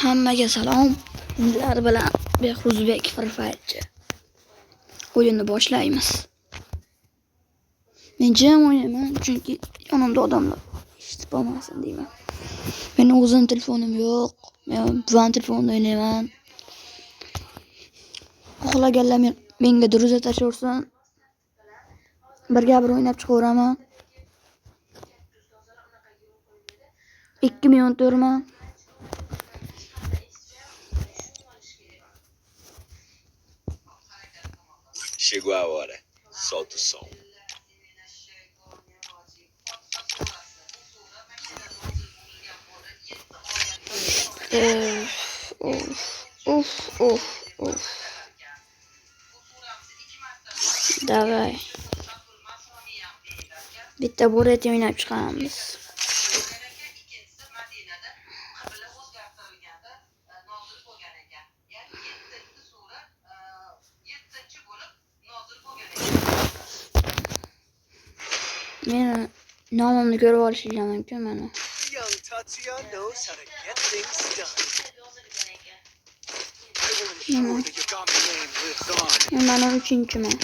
Hammaga salom. Sizlar bilan Behuzbek Free Fire'chi. O'yinni boshlaymiz. Men jim o'ynayman chunki yonimda odamlar eshitib olmasin deyman. Mening o'zim telefonim yo'q. Men buvan telefonda o'ynayman. Xohlaganlar menga duruza tashlaversin. Birga bir o'ynab chiqaveraman. 2 minut o'raman. Chegou a hora. Solta o som. Davay. Bitta bo'ret o'ynab chiqamiz. Meni nomimni ko'rib olishingiz mumkin mana. Young Tatsuya knows how to get things done. I will ensure that your Yagami name lives on. Mana 3-chiman.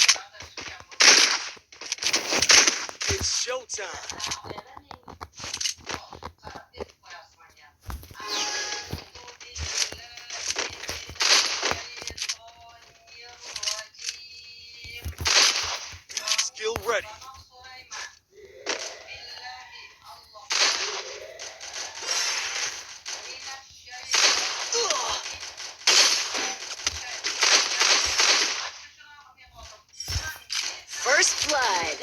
It's showtime. Skill ready. First blood.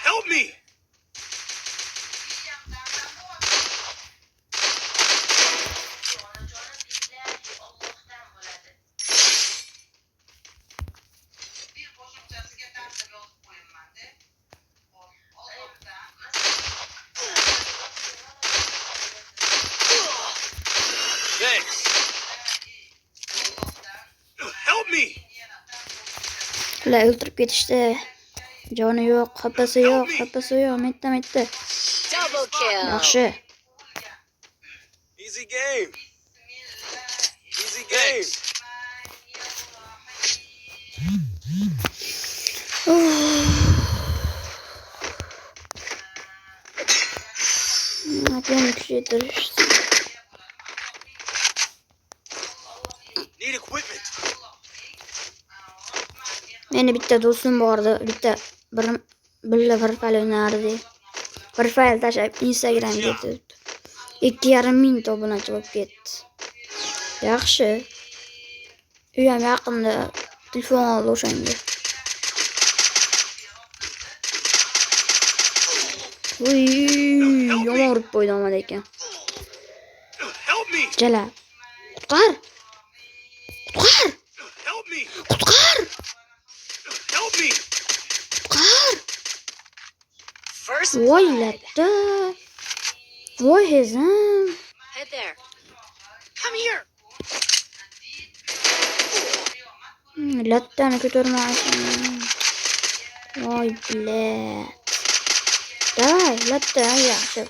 Help me. Thanks. Help me. Ular o'ltirib ketishdi. Joni yo'q, happasi yo'q, Metta. Double kill. Yaxshi. Easy game. Easy game. Meni kuchaytirishdi. Need equipment. Meni bitta do'stim bordi, birga Free Fire o'ynardi. Free Fire tashlab Instagramga ketdi. 2,5 ming obunachi bo'lib ketdi. Yaxshi. U ham yaqinda telefon oldi o'shanga. Yomon urib qo'ydi omad ekan. Help me. Jala. Qutqar. Help me. Qutqar. Help me. First Voy blood. latta. Voy hezim. Head there. Come here. Lattani ko'tarmaysan. Voy bilet. Davay, latta yaxshi.